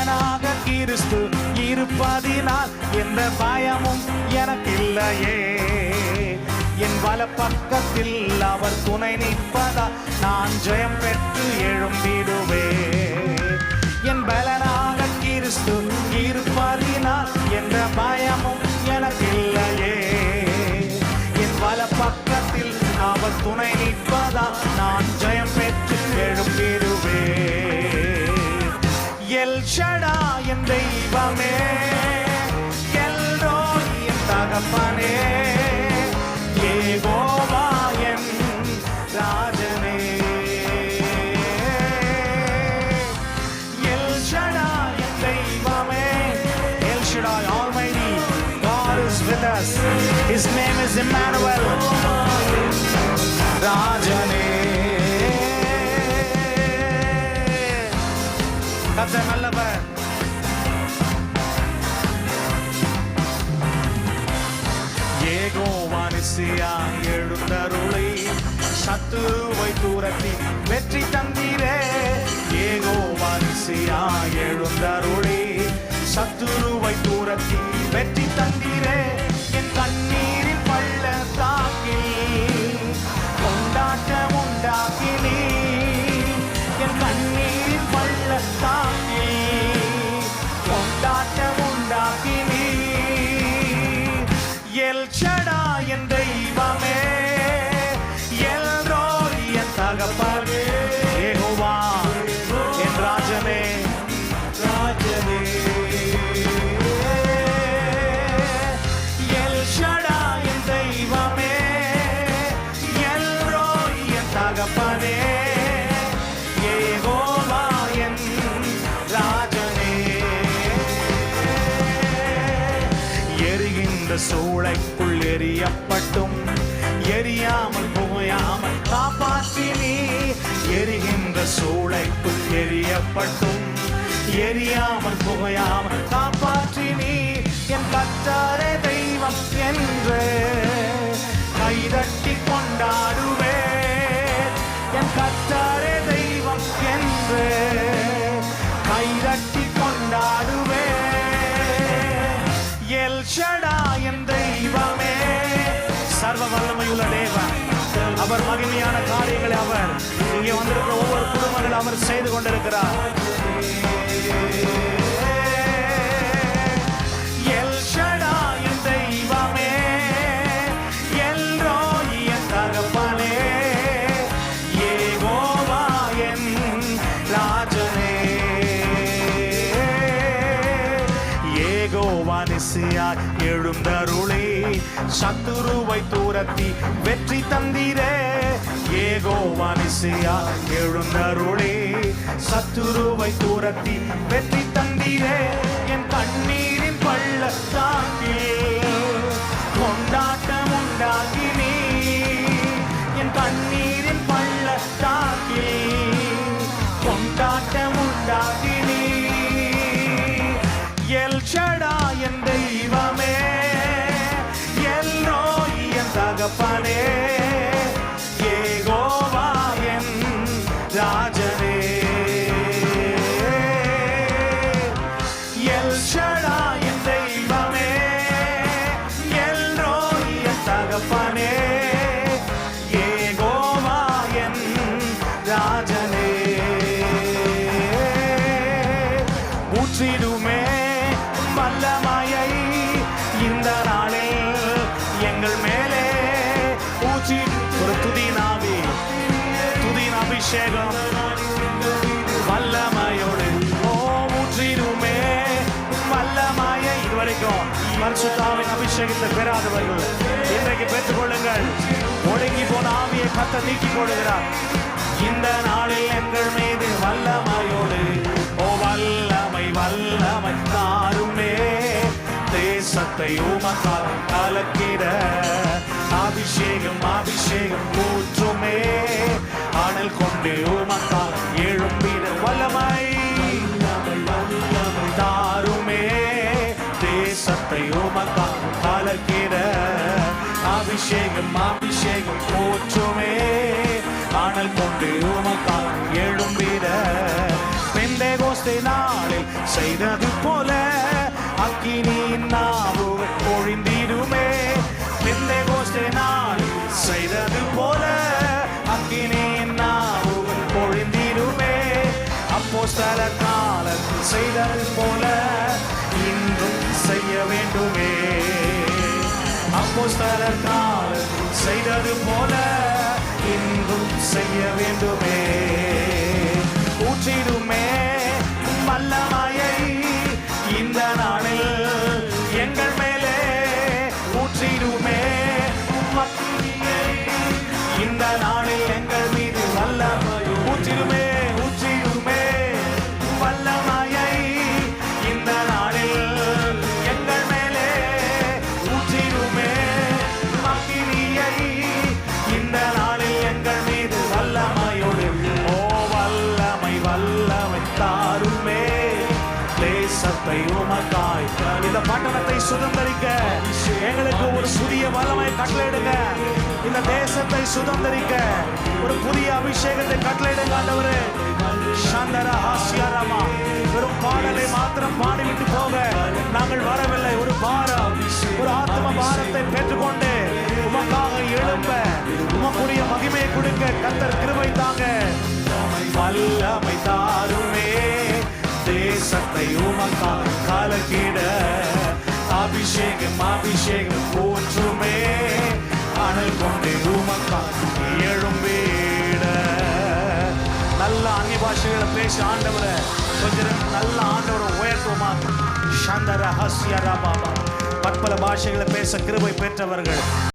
பலனாக கிறிஸ்து இருப்பதினால் எந்த பயமும் எனக்கு இல்லையே. என் வலப்பக்கத்தில் அவர் துணை நிற்பதால் நான் ஜெயம் பெற்று எழும்பிடுவே. என் பலனாக கிறிஸ்து இருப்பதினால் எந்த பயமும் எனக்கு இல்லையே. என் வலப்பக்கத்தில் அவர் துணை நிற்பதால் நான் ஜெயம் பெற்று எழும்பிடுவே. எல் ஷடாய் என் தெய்வமே, எல்ரோய் என் தகப்பனே, யெகோவா என் ராஜனே. எல் ஷடாய் என் தெய்வமே, L Shaddai Almighty God is with us. His name is Emmanuel. ராஜனே கர்த்தர் நல்லவர். யெகோவா நிசியாய் எழுந்தருளை சத்துருவை தூரத்தி வெற்றி தந்தீரே. யெகோவா நிசியாய் எழுந்தருளை சத்துருவை தூரத்தி வெற்றி தந்தீரே. என் கண்ணீரின் பள்ளத்தாக்கில் கொண்டாட்டம் உண்டாக்கினீ. என் கண்ணீரின் பள்ளத்தாக்கில் கொண்டாட்டம் உண்டாக்கினீ. எல் ஷடாய் என் தெய்வமே, எல்ரோய் என் தகப்பனே, யெகோவா என் ராஜனே, ராஜனே. எல் ஷடாய் என் தெய்வமே, எல்ரோய் என் தகப்பனே, யெகோவா என் ராஜனே. எரிகின்ற சூளைக்குள் எரியப்பட்டும் எரியாமல் புகையாமல் காப்பாற்றினீ. எரிகின்ற சூளைக்குள் எரியப்பட்டும் எரியாமல் புகையாமல் காப்பாற்றினீ. என் கர்த்தரே தெய்வம் என்று கைதட்டி கொண்டாடுவேன். என் கர்த்தரே தெய்வம் என்று கைதட்டி கொண்டாடுவேன். எல் ஷடாய் என் தெய்வமே, சர்வ வல்லமையுள்ள தேவன். அவர் மகிமையான காரியங்களை அவர் இங்கே வந்திருக்கிற ஒவ்வொரு குடும்பங்கள் அவர் செய்து கொண்டிருக்கிறார். எல் ஷடாய் என் தெய்வமே, எல்ரோய் என் தகப்பனே, யெகோவா என் ராஜனே. யெகோவா நிசியாய் எழுந்தருளே சத்துருவை தூரத்தி வெற்றி தந்தீரே. யெகோவா நிசியாய் எழுந்தருளே சத்துருவை தூரத்தி வெற்றி தந்தீரே. என் கண்ணீரின் பள்ளத்தாக்கில் கொண்டாட்டம் உண்டாக்கினீ. என் கண்ணீரின் பள்ளத்தாக்கில் கொண்டாட்டம் உண்டாக்கினீ. எல் ஷடாய் என் தெய்வமே, எல்ரோய் என் தகப்பனே, யெகோவா என் ராஜனே. எல் ஷடாய் என் தெய்வமே, எல்ரோய் என் தகப்பனே, யெகோவா என் ராஜனே. ஊற்றிடுமே வல்லமையை இந்த நாளில் எங்கள் மேலே ஊற்றி. ஒரு துதினாவி துதின் அபிஷேகம் வல்லமையோடு ஊற்றிடுமே வல்லமையை. இதுவரைக்கும் பரிசுத்தாவின் அபிஷேகத்தை பெறாதவர்கள் இன்றைக்கு பெற்றுக்கொள்ளுங்கள். ஒடுங்கி போன ஆவியை கர்த்தர் நீக்கிக் கொள்கிறார். இந்த நாளில் எங்கள் மீது வல்லமையோடு வல்லமை வல்லமை தாருமே. தேசத்தை உமக்கால் கலக்கிட அபிஷேகம் அபிஷேகம் ஊற்றுமே. அனல் கொண்டு உமக்கால் எழும்பிட வல்லமை தாருமே. தேசத்தை உமக்கால் கலக்கிட அபிஷேகம் அபிஷேகம் ஊற்றுமே. அனல் கொண்டு உமக்கால் எழும்பிட பெந்தேகோஸ்தே நாள் நாளில் செய்தது போல அக்கினியின் நாவுகள் பொழிந்திடுமே. பெந்தெகோஸ்தே நாளில் செய்தது போல அக்கினியின் நாவுகள் பொழிந்திடுமே. அப்போஸ்தலர் காலத்தில் செய்தது போல இன்றும் செய்ய வேண்டுமே. அப்போஸ்தலர் காலத்தில் செய்தது போல இன்றும் செய்ய வேண்டுமே. ஊற்றிடுமே வல்லமையை இந்த நாளில் எங்கள் மேலே ஊற்றிடுமே. இந்த நாளில் எங்கள் மீது வல்லமையை ஊற்றிடுமே. ஊற்றிடுமே வல்லமையை இந்த நாளில் எங்கள் மேலே ஊற்றிடுமே. அக்கினியை இந்த நாளில் எங்கள் மீது வல்லமையோடு ஓ வல்லமை வல்லமை தாருமே. தேசத்தை உமக்காய் இந்த பட்டணத்தை சுதந்தரிக்க எங்களுக்கு ஒரு புதிய வல்லமை கட்டளையிடுங்க. இந்த தேசத்தை சுதந்தரிக்க ஒரு புதிய அபிஷேகத்தை கட்டளையிடுங்க ஆண்டவரே. சந்தர ஹாஸ்யாராமா வெறும் பாடலை மாத்திரம் பாடிவிட்டு போக நாங்கள் வரவில்லை. ஒரு பாரம், ஒரு ஆத்ம பாரத்தை பெற்றுக்கொண்டு உமக்காக எழும்ப உமக்குரிய மகிமையை கொடுக்க கர்த்தர் கிருபை தாங்க. வல்லமை தாருமே. தேசத்தை உமக்காக கலக்கிட அபிஷேகம் அபிஷேகம் போற்றுமே. அனல் கொண்டு உமக்காக எழும்பிட. நல்ல அந்நிய பாஷைகளை பேச ஆண்டவரை கொஞ்சம் நல்ல ஆண்டவரை உயர்த்துமா. சந்தர ஹஸ்யரா பாபா பற்பல பாஷைகளை பேச கிருபை பெற்றவர்கள்